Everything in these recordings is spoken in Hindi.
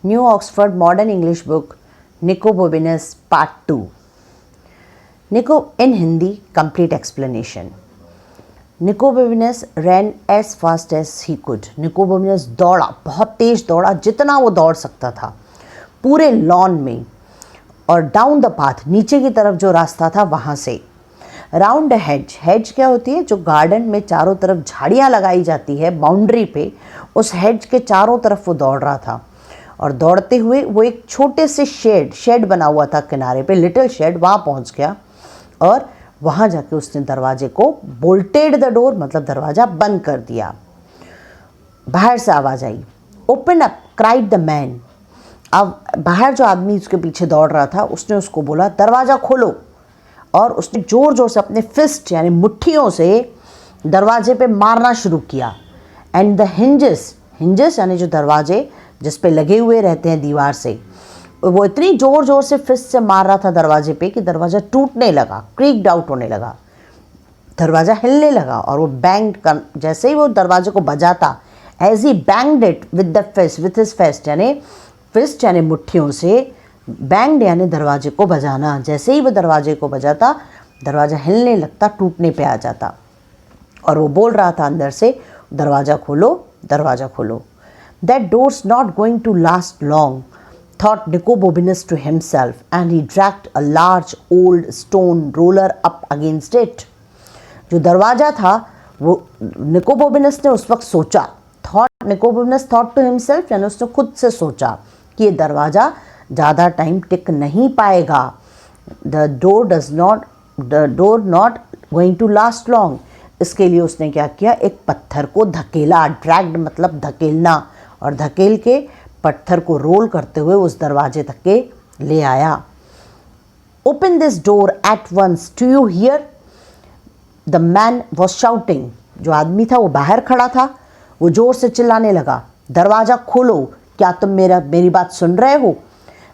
New Oxford Modern English book, Nicobovinus Part 2. In Hindi, complete explanation. Nicobovinus ran as fast as he could. Nicobovinus दौड़ा, बहुत तेज दौड़ा, जितना वो दौड़ सकता था पूरे लॉन में, और डाउन द पाथ, नीचे की तरफ जो रास्ता था वहाँ से, राउंड हेज. हेज क्या होती है? जो गार्डन में चारों तरफ झाड़ियाँ लगाई जाती है बाउंड्री पे, उस हेज के चारों तरफ वो दौड़ रहा था. और दौड़ते हुए वो एक छोटे से शेड बना हुआ था किनारे पे, लिटिल शेड, वहाँ पहुँच गया. और वहाँ जाके उसने दरवाजे को बोल्टेड द डोर, मतलब दरवाज़ा बंद कर दिया. बाहर से आवाज़ आई, open up, cried the man. अब बाहर जो आदमी उसके पीछे दौड़ रहा था, उसने उसको बोला दरवाज़ा खोलो. और उसने ज़ोर ज़ोर से अपने फिस्ट यानी मुट्ठियों से दरवाजे पे मारना शुरू किया. एंड द हिंजेस यानी जो दरवाजे जिस पे लगे हुए रहते हैं दीवार से, वो इतनी ज़ोर ज़ोर से फिस्ट से मार रहा था दरवाजे पे कि दरवाज़ा टूटने लगा, क्रीक्ड आउट होने लगा, दरवाज़ा हिलने लगा. और वो बैंग कर, जैसे ही वो दरवाजे को बजाता, as he banged it with the fist, with his fist यानी मुट्ठियों से, बैंग्ड यानी दरवाजे को बजाना. जैसे ही वो दरवाजे को बजाता, दरवाज़ा हिलने लगता, टूटने पे आ जाता. और वो बोल रहा था अंदर से, दरवाज़ा खोलो, दरवाज़ा खोलो. That door's not going to last long, thought Nicobovinus to himself, and he dragged a large old stone roller up against it. जो दरवाज़ा था वो निकोबोबिनस ने उस वक्त सोचा, निकोबोबिनस thought to himself यानी उसने खुद से सोचा कि ये दरवाज़ा ज़्यादा टाइम टिक नहीं पाएगा. The door not going to last long. इसके लिए उसने क्या किया, एक पत्थर को धकेला. ड्रैग्ड मतलब धकेलना, और धकेल के पत्थर को रोल करते हुए उस दरवाजे तक के ले आया. Open this door at once, do you hear, the man was shouting. जो आदमी था वो बाहर खड़ा था, वो जोर से चिल्लाने लगा, दरवाज़ा खोलो, क्या तुम मेरी बात सुन रहे हो.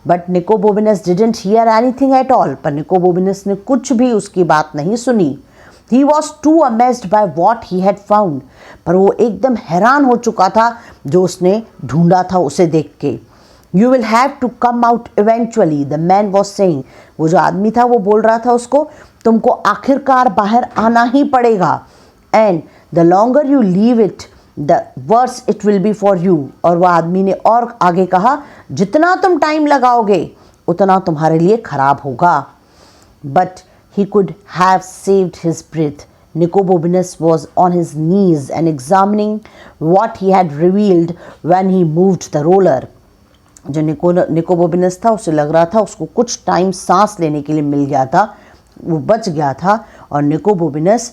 But Nicobobinus didn't hear anything at all. पर निकोबोविनस ने कुछ भी उसकी बात नहीं सुनी. He was too amazed by what he had found. पर वो एकदम हैरान हो चुका था जो उसने ढूंढा था उसे देख के. You will have to come out eventually, the man was saying. वो जो आदमी था वो बोल रहा था उसको, तुमको आखिरकार बाहर आना ही पड़ेगा. And the longer you leave it, the worse it will be for you. और वो आदमी ने और आगे कहा, जितना तुम टाइम लगाओगे उतना तुम्हारे लिए खराब होगा. But he could have saved his breath. Nicobovinus was on his knees and examining what he had revealed when he moved the roller. जो निकोबोविनस था उसे लग रहा था उसको कुछ टाइम सांस लेने के लिए मिल गया था, वो बच गया था. और निकोबोविनस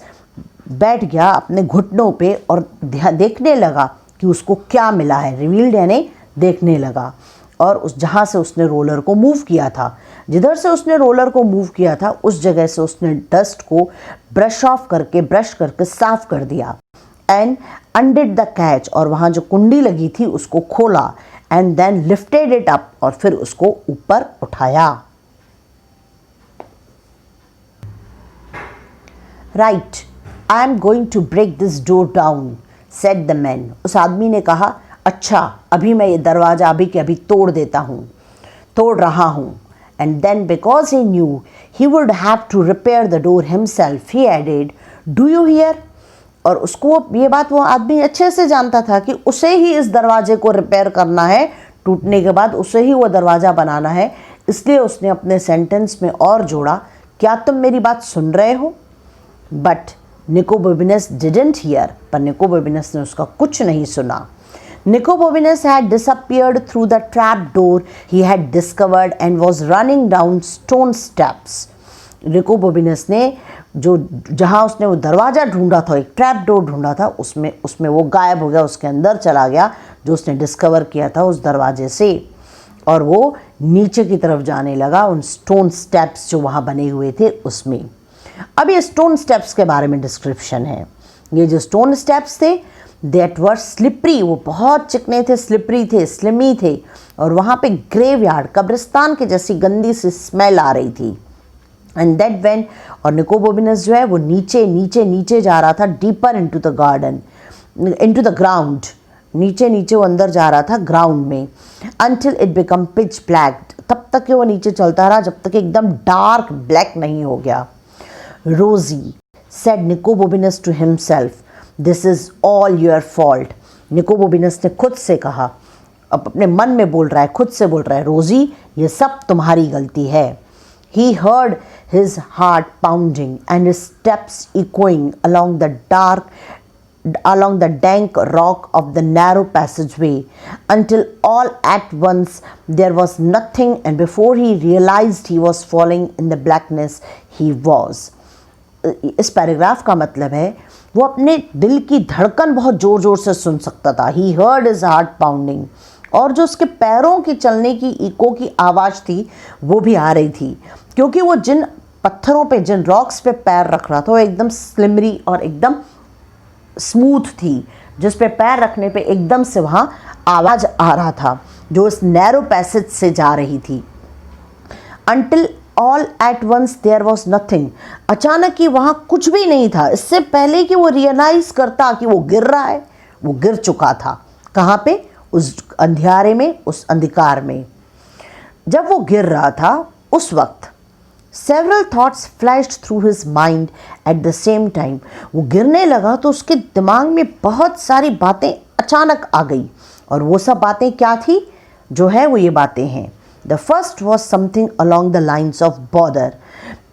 बैठ गया अपने घुटनों पे और देखने लगा कि उसको क्या मिला है. रिवील्ड यानी देखने लगा. और उस जहाँ से उसने रोलर को मूव किया था, जिधर से उसने रोलर को मूव किया था, उस जगह से उसने डस्ट को ब्रश करके साफ कर दिया. एंड अनडिड द कैच, और वहाँ जो कुंडी लगी थी उसको खोला. And then lifted it up, और फिर उसको ऊपर उठाया. Right, I am going to break this door down, said the man. उस आदमी ने कहा, अच्छा अभी मैं ये दरवाज़ा अभी के अभी तोड़ रहा हूँ. And then because he knew he would have to repair the door himself, he added, do you hear? और उसको ये बात वो आदमी अच्छे से जानता था कि उसे ही इस दरवाजे को रिपेयर करना है, टूटने के बाद उसे ही वो दरवाज़ा बनाना है. इसलिए उसने अपने सेंटेंस में और जोड़ा, क्या तुम मेरी बात सुन रहे हो. बट निकोबोविनस डिडंट हियर, पर निकोबोविनस ने उसका कुछ नहीं सुना. Nicobovinus had disappeared through the trap door he had discovered and was running down stone steps. Nicobovinus ने जहाँ उसने वो दरवाज़ा ढूंढा था, एक ट्रैप डोर ढूंढा था, उसमें वो गायब हो गया, उसके अंदर चला गया जो उसने डिस्कवर किया था उस दरवाजे से. और वो नीचे की तरफ जाने लगा उन स्टोन स्टेप्स जो वहाँ बने हुए थे उसमें. अब ये स्टोन स्टेप्स के बारे में डिस्क्रिप्शन है. ये जो स्टोन स्टेप्स थे, दैट वर स्लिपरी, वो बहुत चिकने थे, स्लिपरी थे, स्लिमी थे. और वहाँ पे ग्रेवयार्ड, कब्रिस्तान के जैसी गंदी सी स्मेल आ रही थी. एंड दैट वेन, और निकोबोविनस जो है वो नीचे जा रहा था, deeper into the garden, into the ground, नीचे नीचे वो अंदर जा रहा था ग्राउंड में, until it become pitch black, तब तक कि वो नीचे चलता रहा जब तक कि एकदम डार्क ब्लैक नहीं हो गया। रोजी said Nicobobinus to himself, this is all your fault. निकोबोबिनस ने खुद से कहा, अब अपने मन में बोल रहा है, खुद से बोल रहा है, रोजी ये सब तुम्हारी गलती है। He heard his heart pounding and his steps echoing along the dank rock of the narrow passageway, until all at once there was nothing, and before he realized he was falling in the blackness, he was. इस पैराग्राफ का मतलब है वो अपने दिल की धड़कन बहुत ज़ोर ज़ोर से सुन सकता था। He heard his heart pounding, और जो उसके पैरों की चलने की इको की आवाज़ थी वो भी आ रही थी, क्योंकि वो जिन पत्थरों पे, जिन रॉक्स पे पैर रख रहा था वो एकदम स्लिमरी और एकदम स्मूथ थी, जिस पे पैर रखने पे एकदम से वहाँ आवाज़ आ रहा था जो इस नैरो पैसेज से जा रही थी। Until all at once there was nothing, अचानक ही वहाँ कुछ भी नहीं था। इससे पहले कि वो रियलाइज़ करता कि वो गिर रहा है, वो गिर चुका था। कहाँ पे? उस अंधियारे में, उस अंधकार में। जब वो गिर रहा था उस वक्त several thoughts flashed through his mind at the same time, वो गिरने लगा तो उसके दिमाग में बहुत सारी बातें अचानक आ गई, और वो सब बातें क्या थी? जो है वो ये बातें हैं। The first was something along the lines of bother,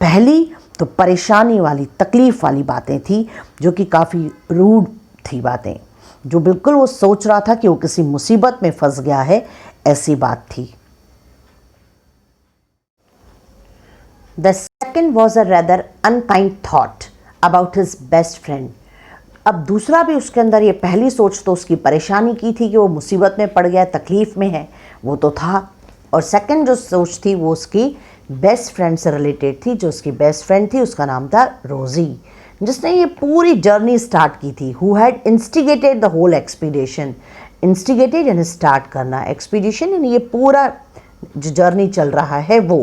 पहली तो परेशानी वाली, तकलीफ वाली बातें थी जो कि काफ़ी रूड थी बातें, जो बिल्कुल वो सोच रहा था कि वो किसी मुसीबत में फंस गया है, ऐसी बात थी। The second was a rather unkind thought about his best friend. अब दूसरा भी उसके अंदर, ये पहली सोच तो उसकी परेशानी की थी कि वो मुसीबत में पड़ गया, तकलीफ़ में है, वो तो था, और सेकंड जो सोच थी वो उसकी बेस्ट फ्रेंड से रिलेटेड थी। जो उसकी बेस्ट फ्रेंड थी उसका नाम था रोजी, जिसने ये पूरी जर्नी स्टार्ट की थी। Who had instigated the whole expedition, instigated यानी स्टार्ट करना, एक्सपीडिशन यानी ये पूरा जो जर्नी चल रहा है वो।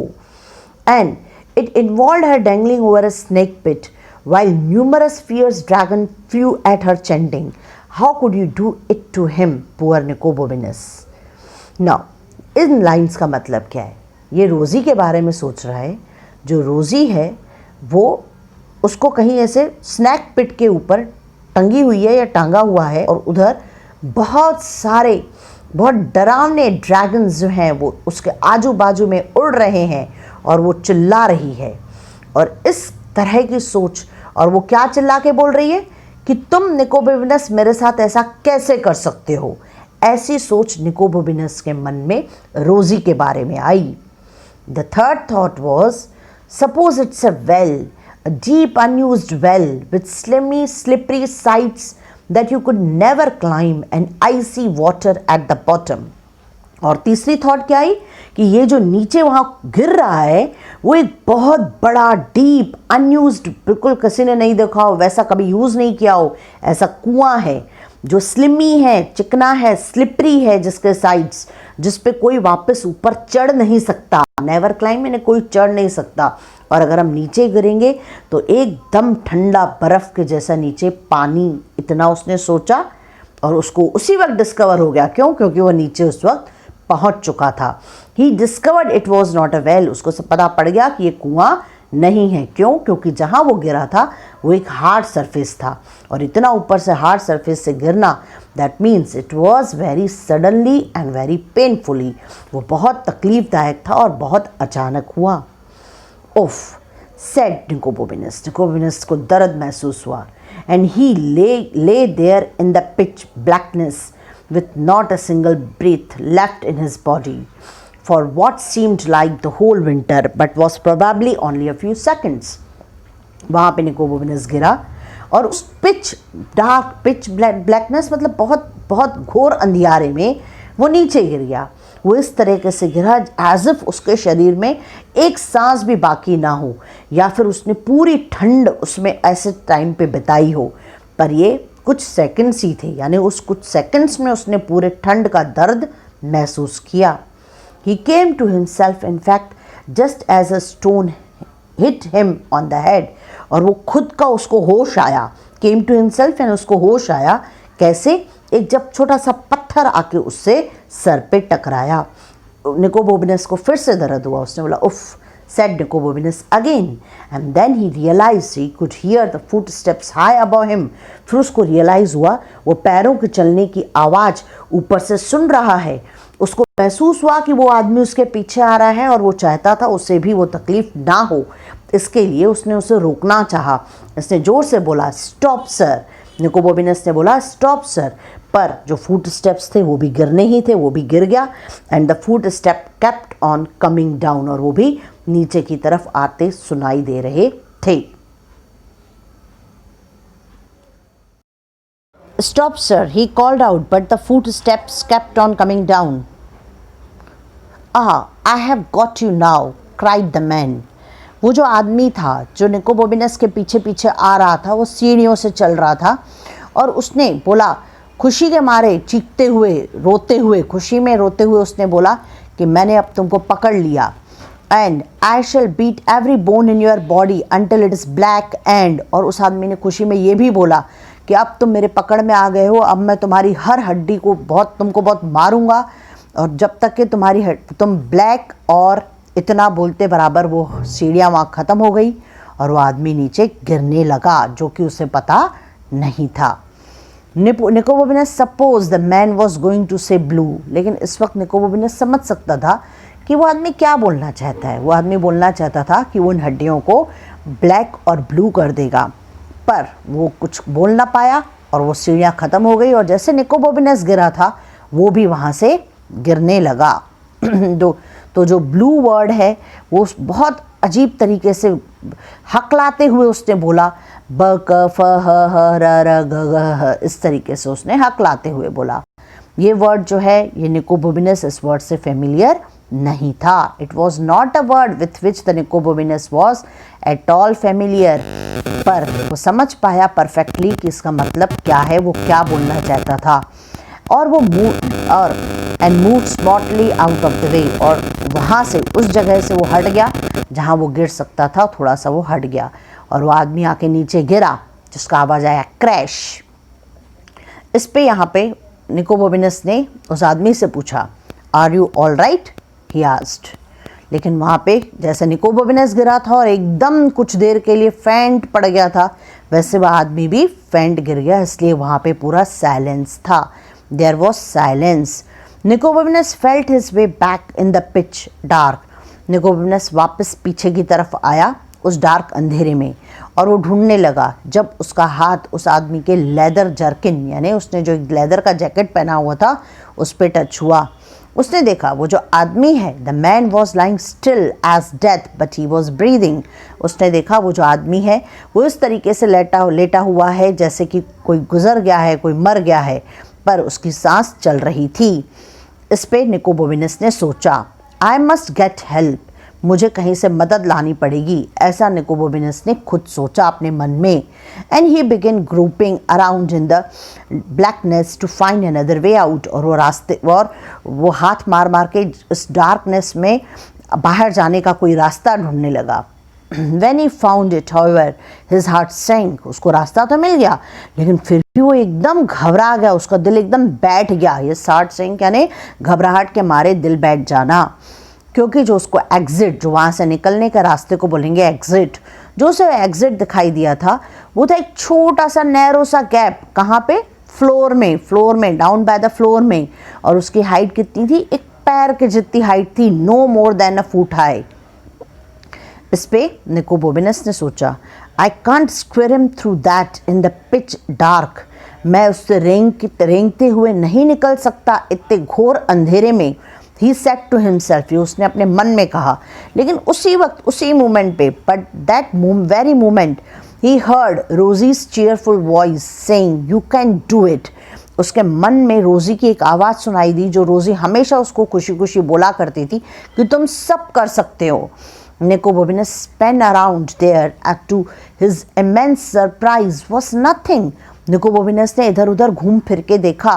And it involved her dangling over a snake pit while numerous fierce dragon flew at her chanting, how could you do it to him, poor Nicobobinus? Now, in lines का मतलब क्या है? ये रोज़ी के बारे में सोच रहा है। जो रोज़ी है वो उसको कहीं ऐसे स्नैक पिट के ऊपर टंगी हुई है या टांगा हुआ है, और उधर बहुत सारे बहुत डरावने ड्रैगन्स जो हैं वो उसके आजू बाजू में उड़ रहे हैं और वो चिल्ला रही है। और इस तरह की सोच, और वो क्या चिल्ला के बोल रही है कि तुम निकोबोबिनस मेरे साथ ऐसा कैसे कर सकते हो, ऐसी सोच निकोबोबिनस के मन में रोजी के बारे में आई। The third thought was, suppose it's a well, a deep unused well with slippery sides that you could never climb and icy water at the bottom. और तीसरी थॉट क्या आई कि ये जो नीचे वहाँ गिर रहा है वो एक बहुत बड़ा डीप अनयूज्ड, बिल्कुल किसी ने नहीं देखा हो, वैसा कभी यूज़ नहीं किया हो, ऐसा कुआं है जो स्लिमी है, चिकना है, स्लिपरी है, जिसके साइड्स, जिस पे कोई वापस ऊपर चढ़ नहीं सकता। नेवर क्लाइम यानी कोई चढ़ नहीं सकता, और अगर हम नीचे गिरेंगे तो एकदम ठंडा बर्फ़ के जैसा नीचे पानी, इतना उसने सोचा, और उसको उसी वक्त डिस्कवर हो गया। क्यों? क्योंकि वो नीचे उस वक्त पहुंच चुका था। He discovered it was not a well, उसको सब पता पड़ गया कि ये कुआं नहीं है। क्यों? क्योंकि जहाँ वो गिरा था वो एक हार्ड सरफेस था, और इतना ऊपर से हार्ड सरफेस से गिरना, that means it was very suddenly and very painfully, वो बहुत तकलीफदायक था और बहुत अचानक हुआ। ओफ, सेड निकोबोबिनस, निकोबोबिनस को दर्द महसूस हुआ। And he lay there in the pitch blackness with not a single breath left in his body for what seemed like the whole winter but was probably only a few seconds. वहाँ पे निकोबोबिनस गिरा, और उस डार्क पिच ब्लैकनेस मतलब बहुत बहुत घोर अंधियारे में वो नीचे गिर गया। वो इस तरीके से गिरा एज इफ उसके शरीर में एक सांस भी बाकी ना हो, या फिर उसने पूरी ठंड उसमें ऐसे टाइम पे बिताई हो, पर ये कुछ सेकंड्स ही थे, यानी उस कुछ सेकंड्स में उसने पूरे ठंड का दर्द महसूस किया। He came to himself in fact just as a stone hit him on the head, और वो खुद का उसको होश आया। Came to himself यानी उसको होश आया, कैसे एक जब छोटा सा पत्थर आके उससे सर पे टकराया। निकोबोबिनस को फिर से दर्द हुआ। उसने बोला उफ, said Nicobovinus again, and then he realized he could hear the footsteps high above him. फिर उसको रियलाइज हुआ वो पैरों के चलने की आवाज़ ऊपर से सुन रहा है। उसको महसूस हुआ कि वो आदमी उसके पीछे आ रहा है और वो चाहता था उससे भी वो तकलीफ ना हो, इसके लिए उसने उसे रोकना चाहा। इसने जोर से बोला स्टॉप सर। निकोबोविनस ने बोला स्टॉप सर, पर जो फुट स्टेप्स थे वो भी गिरने ही थे, वो भी गिर गया। And the foot step kept on coming down, और वो भी नीचे की तरफ आते सुनाई दे रहे थे। Stop sir, he called out, but the foot steps kept on coming down. I have got you now, cried the man. वो जो आदमी था जो निकोबोविनस के पीछे पीछे आ रहा था, वो सीढ़ियों से चल रहा था और उसने बोला खुशी के मारे, चीखते हुए, रोते हुए, खुशी में रोते हुए उसने बोला कि मैंने अब तुमको पकड़ लिया। And I shall beat every bone in your body until it is black and. और उस आदमी ने खुशी में ये भी बोला कि अब तुम मेरे पकड़ में आ गए हो, अब मैं तुम्हारी हर हड्डी को तुमको बहुत मारूंगा, और जब तक कि तुम ब्लैक। और इतना बोलते बराबर वो सीढ़ियाँ वहाँ ख़त्म हो गई और वो आदमी नीचे गिरने लगा, जो कि उसे पता नहीं था। Nicobobinus suppose the man was going to say blue, लेकिन इस वक्त निकोबोविनस समझ सकता था कि वो आदमी क्या बोलना चाहता है। वो आदमी बोलना चाहता था कि वो उन हड्डियों को ब्लैक और ब्लू कर देगा, पर वो कुछ बोल ना पाया और वो सीढ़ियाँ ख़त्म हो गई। और जैसे निकोबोविनस गिरा था वो भी वहाँ से गिरने लगा। तो जो ब्लू वर्ड है वो बहुत अजीब तरीके से हकलाते हुए उसने बोला, ब क फ ह ह र र ग ग ह, इस तरीके से उसने हकलाते हुए बोला। ये वर्ड जो है ये निकोबोविनस इस वर्ड से फेमिलियर नहीं था। It was not a word with which the Nicobobinus was at all familiar, पर वो समझ पाया परफेक्टली कि इसका मतलब क्या है, वो क्या बोलना चाहता था। और वो move smartly out of the way, और वहाँ से उस जगह से वो हट गया जहाँ वो गिर सकता था, थोड़ा सा वो हट गया और वो आदमी आके नीचे गिरा, जिसका आवाज़ आया क्रैश। इस पे यहाँ पे निकोबोविनस ने उस आदमी से पूछा are you all right, he asked. लेकिन वहाँ पे जैसे निकोबोविनस गिरा था और एकदम कुछ देर के लिए फेंट पड़ गया था, वैसे वह आदमी भी फेंट गिर गया, इसलिए वहाँ पे पूरा साइलेंस था। There was silence. Nicobovinus felt his way back in the pitch dark. निकोबोविनस वापस पीछे की तरफ आया उस डार्क अंधेरे में, और वो ढूंढने लगा। जब उसका हाथ उस आदमी के लेदर जर्किन, यानी उसने जो लेदर का जैकेट पहना हुआ था, उस पर टच हुआ, उसने देखा वो जो आदमी है, the man was lying still as death but he was breathing. उसने देखा वो जो आदमी है वो इस तरीके से लेटा हुआ है जैसे कि कोई गुजर गया है, कोई मर गया है, पर उसकी सांस चल रही थी। इस पे निकोबोविनस ने सोचा आई मस्ट गेट हेल्प, मुझे कहीं से मदद लानी पड़ेगी, ऐसा निकोबोविनस ने खुद सोचा अपने मन में। And he began groping around in the blackness to find another way out. और वो हाथ मार मार के इस डार्कनेस में बाहर जाने का कोई रास्ता ढूंढने लगा। When he found it, however, his heart sank. उसको रास्ता तो मिल गया, लेकिन फिर भी वो एकदम घबरा गया, उसका दिल एकदम बैठ गया। ये heart sank यानी घबराहट के मारे दिल बैठ जाना, क्योंकि जो उसको एग्जिट, जो वहाँ से निकलने का रास्ते को बोलेंगे एग्जिट, जो उसे एग्जिट दिखाई दिया था वो था एक छोटा सा नैरो सा गैप। कहाँ पे? फ्लोर में, डाउन बाय द फ्लोर में। और उसकी हाइट कितनी थी? एक पैर के जितनी हाइट थी, no more than a foot high. इस पे निकोबोविनस ने सोचा I can't squeeze him through that in the pitch dark, मैं उससे रेंगते हुए नहीं निकल सकता इतने घोर अंधेरे में। ही सेड टू हिमसेल्फ, उसने अपने मन में कहा। लेकिन उसी वक्त, उसी मोमेंट पे, but that very moment he heard Rosie's cheerful voice saying you can do it. उसके मन में रोज़ी की एक आवाज़ सुनाई दी, जो रोज़ी हमेशा उसको खुशी खुशी बोला करती थी कि तुम सब कर सकते हो। Nicobovinus spun around there and to his immense surprise was nothing. निकोबोविनस ने इधर उधर घूम फिर के देखा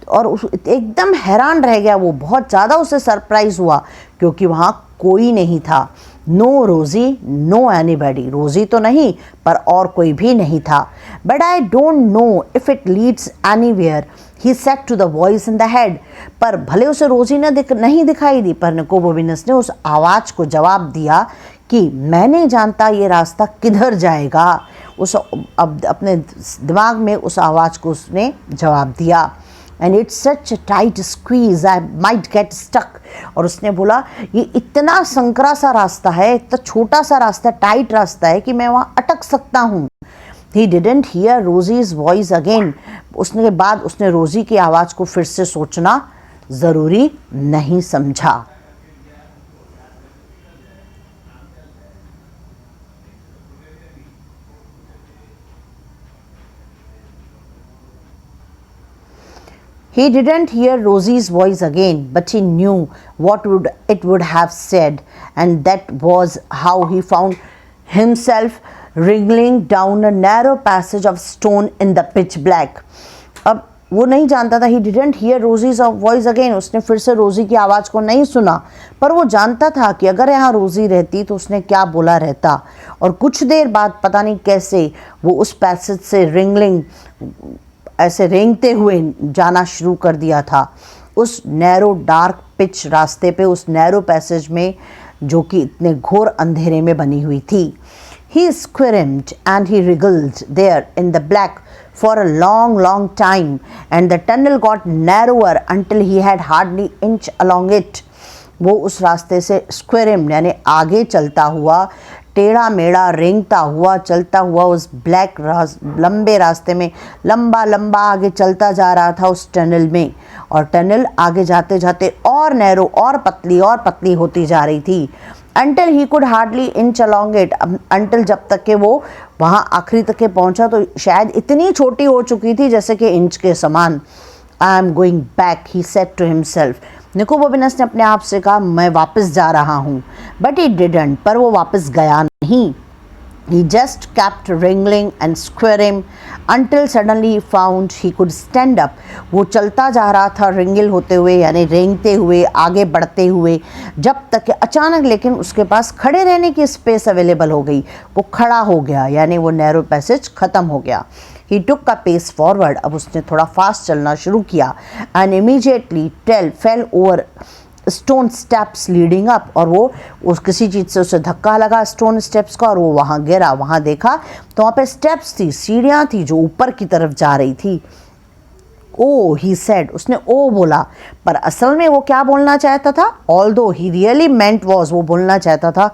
और एकदम हैरान रह गया। वो बहुत ज़्यादा उसे सरप्राइज हुआ क्योंकि वहाँ कोई नहीं था। नो रोज़ी, नो एनीबॉडी, रोज़ी तो नहीं पर और कोई भी नहीं था। But I don't know if it leads anywhere, he said to the voice in the head, पर भले उसे रोजी नहीं दिखाई दी, पर निकोबोमिनस ने उस आवाज़ को जवाब दिया कि मैं नहीं जानता ये रास्ता किधर जाएगा। उस अपने दिमाग में उस आवाज़ को उसने जवाब दिया। And it's such a tight squeeze, I might get stuck. और उसने बोला ये इतना संकरा सा रास्ता है, इतना छोटा सा रास्ता, टाइट रास्ता है कि मैं वहाँ अटक सकता हूँ। He didn't hear Rosie's voice again. उसने के बाद उसने रोजी की आवाज़ को फिर से सोचना ज़रूरी नहीं समझा। He didn't hear Rosie's voice again, but he knew what it would have said, and that was how he found himself wriggling down a narrow passage of stone in the pitch black. अब वो नहीं जानता था, he didn't hear Rosie's voice again, उसने फिर से रोजी की आवाज़ को नहीं सुना, पर वो जानता था कि अगर यहाँ रोजी रहती तो उसने क्या बोला रहता। और कुछ देर बाद पता नहीं कैसे वो उस पैसेज से ऐसे रेंगते हुए जाना शुरू कर दिया था उस नैरो डार्क पिच रास्ते पे, उस नैरो पैसेज में जो कि इतने घोर अंधेरे में बनी हुई थी। He squirmed and he wriggled there in the black for a long, long time, and the tunnel got narrower until he had hardly inch along it. वो उस रास्ते से स्क्विरम यानी आगे चलता हुआ, टेढ़ा मेढ़ा रेंगता हुआ चलता हुआ उस लंबे रास्ते में लंबा लंबा आगे चलता जा रहा था उस टनल में। और टनल आगे जाते जाते और नैरो और पतली होती जा रही थी। Until he could hardly inch along it, until जब तक के वो वहाँ आखिरी तक के पहुँचा तो शायद इतनी छोटी हो चुकी थी जैसे कि इंच के समान। I am going back, he said to himself. निकोबोमिनस ने अपने आप से कहा मैं वापस जा रहा हूँ। But he didn't, पर वो वापस गया नहीं। He just kept wriggling and squirming until suddenly he found he could stand up. वो चलता जा रहा था रिंगल होते हुए यानी रेंगते हुए, आगे बढ़ते हुए, जब तक कि अचानक लेकिन उसके पास खड़े रहने की स्पेस अवेलेबल हो गई। वो खड़ा हो गया यानी वो नैरो पैसेज ख़त्म हो गया। He took a pace forward. अब उसने थोड़ा फास्ट चलना शुरू किया। And immediately fell over stone steps leading up, और वो उस किसी चीज़ से उसे धक्का लगा स्टोन स्टेप्स का और वो वहाँ गिरा। वहाँ देखा तो वहाँ पे स्टेप्स थी, सीढ़ियाँ थी जो ऊपर की तरफ जा रही थी। ओ ही सेड, उसने ओ बोला, पर असल में वो क्या बोलना चाहता था? Although he really meant was, वो बोलना चाहता था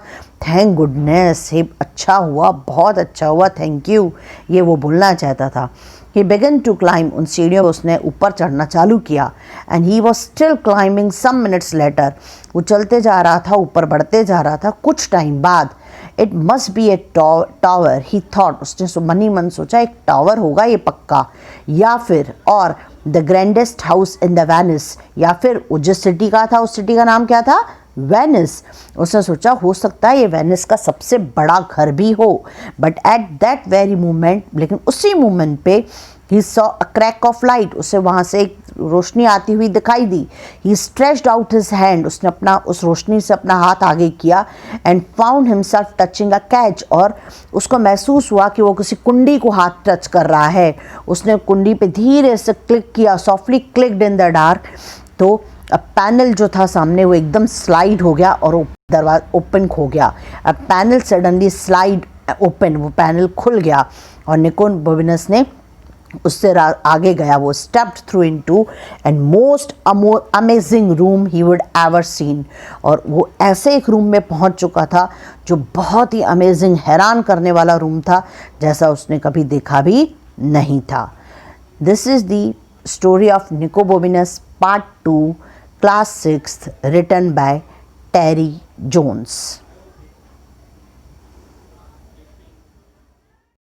थैंक गुडनेस, हे अच्छा हुआ, बहुत अच्छा हुआ, थैंक यू, ये वो बोलना चाहता था। He began to climb, उन सीढ़ियों पर उसने ऊपर चढ़ना चालू किया। And he was still climbing some minutes later, वो चलते जा रहा था, ऊपर बढ़ते जा रहा था। कुछ टाइम बाद It must be a tower, he thought, उसने मन ही मन सोचा एक टावर होगा ये पक्का, या फिर और the grandest house in the Venice, या फिर वो जिस सिटी का था उस सिटी का नाम क्या था? वेनिस। उसने सोचा हो सकता है ये वेनिस का सबसे बड़ा घर भी हो। But at that very moment, लेकिन उसी मोमेंट पे he saw a crack of light, उसे वहाँ से एक रोशनी आती हुई दिखाई दी। ही स्ट्रेच्ड आउट हिज हैंड, उसने अपना उस रोशनी से अपना हाथ आगे किया। And found himself touching a catch, और उसको महसूस हुआ कि वो किसी कुंडी को हाथ टच कर रहा है। उसने कुंडी पे धीरे से क्लिक किया, softly clicked in the dark, तो अब पैनल जो था सामने वो एकदम स्लाइड हो गया और दरवाजा ओपन हो गया। अब पैनल सडनली स्लाइड ओपन, वो पैनल खुल गया और निकोबोमिनस ने उससे आगे गया। वो stepped through into and most amazing room he would ever seen, और वो ऐसे एक रूम में पहुंच चुका था जो बहुत ही अमेजिंग, हैरान करने वाला रूम था जैसा उसने कभी देखा भी नहीं था। This is the story of Nicobobinus part 2 class 6th written by Terry Jones.